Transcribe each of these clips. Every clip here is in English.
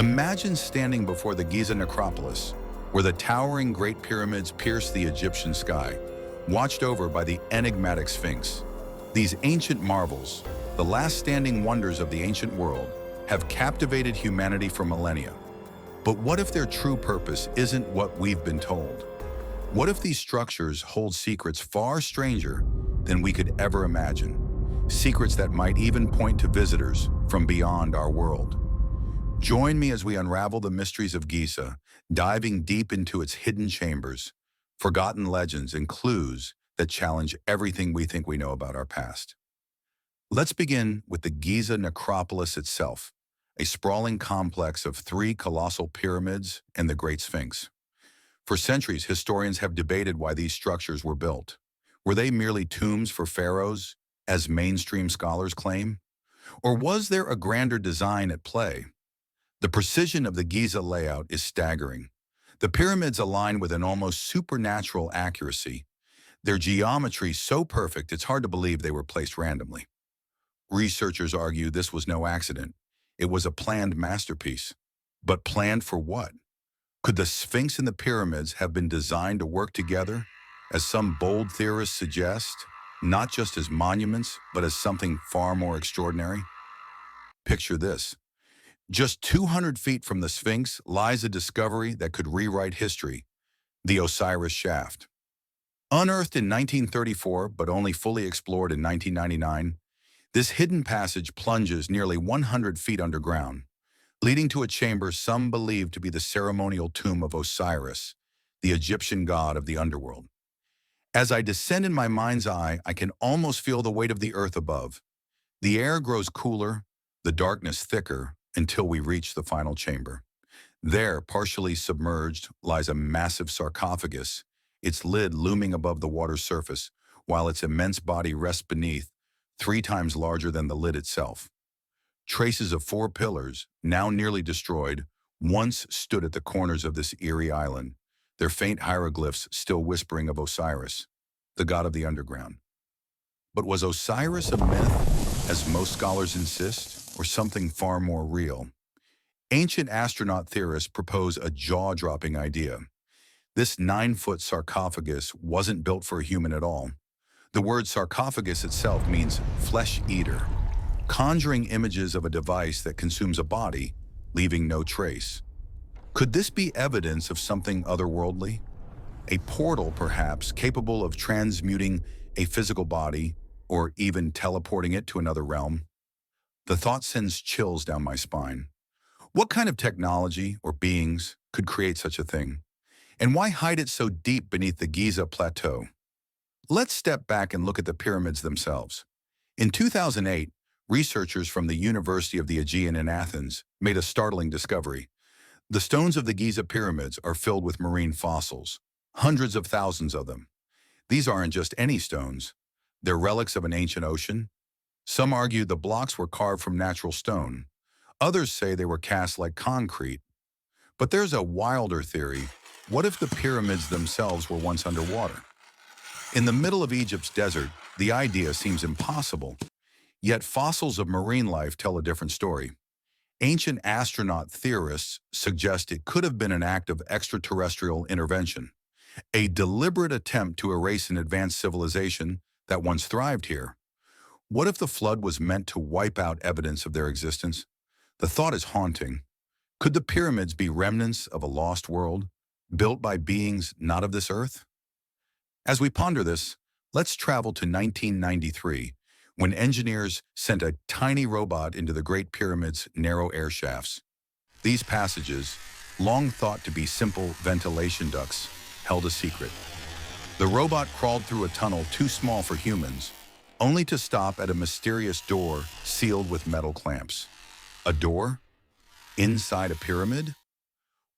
Imagine standing before the Giza necropolis, where the towering Great Pyramids pierce the Egyptian sky, watched over by the enigmatic Sphinx. These ancient marvels, the last standing wonders of the ancient world, have captivated humanity for millennia. But what if their true purpose isn't what we've been told? What if these structures hold secrets far stranger than we could ever imagine? Secrets that might even point to visitors from beyond our world. Join me as we unravel the mysteries of Giza, diving deep into its hidden chambers, forgotten legends, and clues that challenge everything we think we know about our past. Let's begin with the Giza necropolis itself, a sprawling complex of three colossal pyramids and the Great Sphinx. For centuries, historians have debated why these structures were built. Were they merely tombs for pharaohs, as mainstream scholars claim? Or was there a grander design at play? The precision of the Giza layout is staggering. The pyramids align with an almost supernatural accuracy, their geometry so perfect it's hard to believe they were placed randomly. Researchers argue this was no accident. It was a planned masterpiece. But planned for what? Could the Sphinx and the pyramids have been designed to work together, as some bold theorists suggest, not just as monuments, but as something far more extraordinary? Picture this. Just 200 feet from the Sphinx lies a discovery that could rewrite history, the Osiris shaft. Unearthed in 1934 but only fully explored in 1999, this hidden passage plunges nearly 100 feet underground, leading to a chamber some believe to be the ceremonial tomb of Osiris, the Egyptian god of the underworld. As I descend in my mind's eye, I can almost feel the weight of the earth above. The air grows cooler, the darkness thicker, until we reach the final chamber. There, partially submerged, lies a massive sarcophagus, its lid looming above the water's surface, while its immense body rests beneath, 3 times larger than the lid itself. Traces of 4 pillars, now nearly destroyed, once stood at the corners of this eerie island, their faint hieroglyphs still whispering of Osiris, the god of the underground. But was Osiris a myth, as most scholars insist, or something far more real? Ancient astronaut theorists propose a jaw-dropping idea. This 9-foot sarcophagus wasn't built for a human at all. The word sarcophagus itself means flesh-eater, conjuring images of a device that consumes a body, leaving no trace. Could this be evidence of something otherworldly? A portal, perhaps, capable of transmuting a physical body or even teleporting it to another realm? The thought sends chills down my spine. What kind of technology or beings could create such a thing? And why hide it so deep beneath the Giza plateau? Let's step back and look at the pyramids themselves. In 2008, researchers from the University of the Aegean in Athens made a startling discovery. The stones of the Giza pyramids are filled with marine fossils, hundreds of thousands of them. These aren't just any stones. They're relics of an ancient ocean. Some argue the blocks were carved from natural stone. Others say they were cast like concrete. But there's a wilder theory. What if the pyramids themselves were once underwater? In the middle of Egypt's desert, the idea seems impossible. Yet fossils of marine life tell a different story. Ancient astronaut theorists suggest it could have been an act of extraterrestrial intervention, a deliberate attempt to erase an advanced civilization that once thrived here. What if the flood was meant to wipe out evidence of their existence? The thought is haunting. Could the pyramids be remnants of a lost world, built by beings not of this earth? As we ponder this, let's travel to 1993, when engineers sent a tiny robot into the Great Pyramid's narrow air shafts. These passages, long thought to be simple ventilation ducts, held a secret. The robot crawled through a tunnel too small for humans, only to stop at a mysterious door sealed with metal clamps. A door? Inside a pyramid?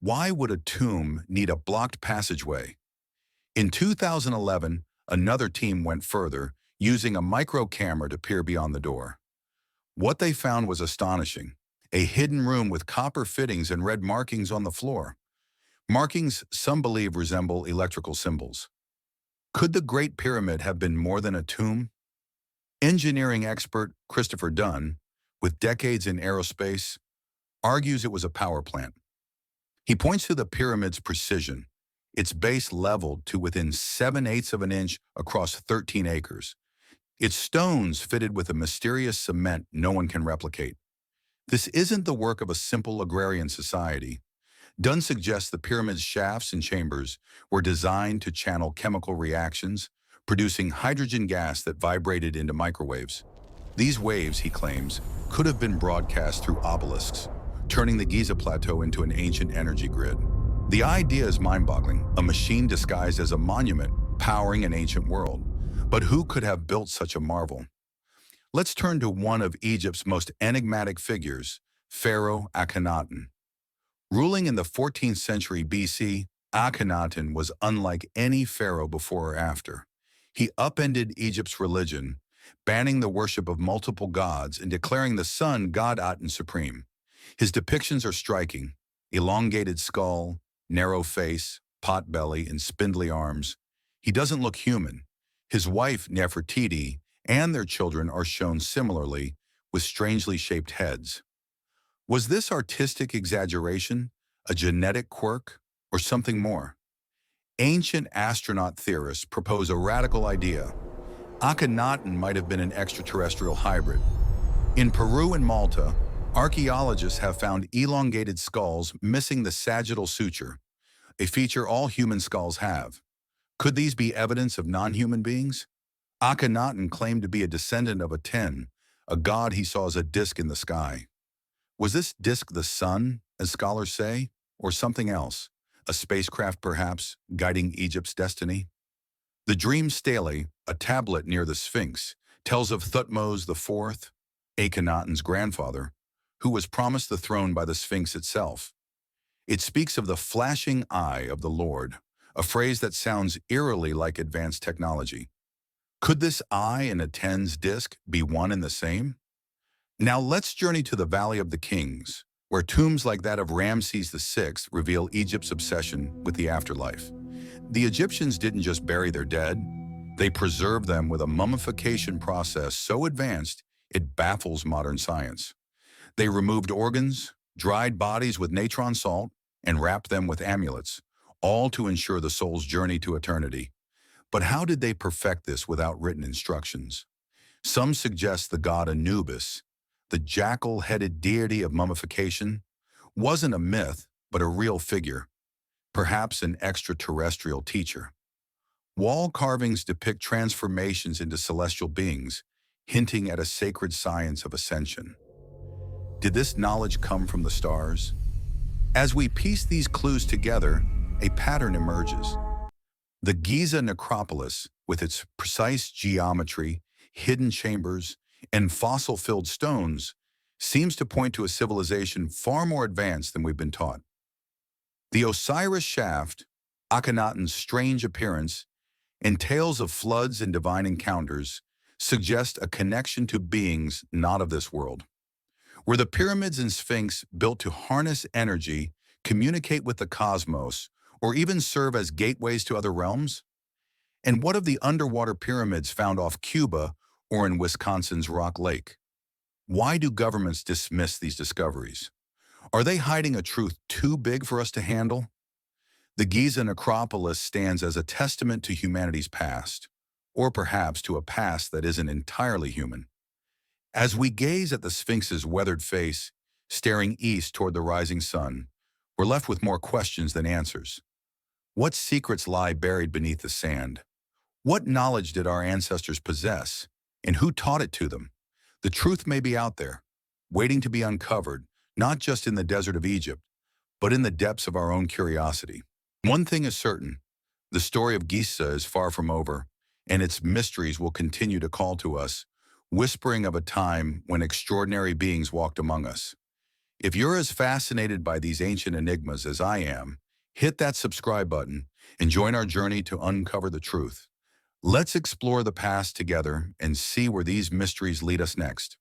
Why would a tomb need a blocked passageway? In 2011, another team went further, using a micro camera to peer beyond the door. What they found was astonishing: a hidden room with copper fittings and red markings on the floor. Markings some believe resemble electrical symbols. Could the Great Pyramid have been more than a tomb? Engineering expert Christopher Dunn, with decades in aerospace, argues it was a power plant. He points to the pyramid's precision, its base leveled to within 7/8 of an inch across 13 acres. Its stones fitted with a mysterious cement no one can replicate. This isn't the work of a simple agrarian society. Dunn suggests the pyramid's shafts and chambers were designed to channel chemical reactions, producing hydrogen gas that vibrated into microwaves. These waves, he claims, could have been broadcast through obelisks, turning the Giza Plateau into an ancient energy grid. The idea is mind-boggling, a machine disguised as a monument powering an ancient world. But who could have built such a marvel? Let's turn to one of Egypt's most enigmatic figures, Pharaoh Akhenaten. Ruling in the 14th century BC, Akhenaten was unlike any pharaoh before or after. He upended Egypt's religion, banning the worship of multiple gods and declaring the sun God Aten supreme. His depictions are striking: elongated skull, narrow face, pot belly, and spindly arms. He doesn't look human. His wife, Nefertiti, and their children are shown similarly, with strangely shaped heads. Was this artistic exaggeration, a genetic quirk, or something more? Ancient astronaut theorists propose a radical idea. Akhenaten might have been an extraterrestrial hybrid. In Peru and Malta, archaeologists have found elongated skulls missing the sagittal suture, a feature all human skulls have. Could these be evidence of non-human beings? Akhenaten claimed to be a descendant of Aten, a god he saw as a disk in the sky. Was this disk the sun, as scholars say, or something else? A spacecraft, perhaps, guiding Egypt's destiny? The dream stele, a tablet near the Sphinx, tells of Thutmose IV, Akhenaten's grandfather, who was promised the throne by the Sphinx itself. It speaks of the flashing eye of the Lord, a phrase that sounds eerily like advanced technology. Could this eye and Aten's disk be one and the same? Now let's journey to the Valley of the Kings, where tombs like that of Ramses VI reveal Egypt's obsession with the afterlife. The Egyptians didn't just bury their dead, they preserved them with a mummification process so advanced it baffles modern science. They removed organs, dried bodies with natron salt, and wrapped them with amulets, all to ensure the soul's journey to eternity. But how did they perfect this without written instructions? Some suggest the god Anubis, the jackal-headed deity of mummification, wasn't a myth, but a real figure, perhaps an extraterrestrial teacher. Wall carvings depict transformations into celestial beings, hinting at a sacred science of ascension. Did this knowledge come from the stars? As we piece these clues together, a pattern emerges. The Giza necropolis, with its precise geometry, hidden chambers, and fossil-filled stones, seems to point to a civilization far more advanced than we've been taught. The Osiris shaft, Akhenaten's strange appearance, and tales of floods and divine encounters suggest a connection to beings not of this world. Were the pyramids and Sphinx built to harness energy, communicate with the cosmos, or even serve as gateways to other realms? And what of the underwater pyramids found off Cuba or in Wisconsin's Rock Lake? Why do governments dismiss these discoveries? Are they hiding a truth too big for us to handle? The Giza necropolis stands as a testament to humanity's past, or perhaps to a past that isn't entirely human. As we gaze at the Sphinx's weathered face, staring east toward the rising sun, we're left with more questions than answers. What secrets lie buried beneath the sand? What knowledge did our ancestors possess, and who taught it to them? The truth may be out there, waiting to be uncovered, not just in the desert of Egypt, but in the depths of our own curiosity. One thing is certain, the story of Giza is far from over, and its mysteries will continue to call to us, whispering of a time when extraordinary beings walked among us. If you're as fascinated by these ancient enigmas as I am, hit that subscribe button and join our journey to uncover the truth. Let's explore the past together and see where these mysteries lead us next.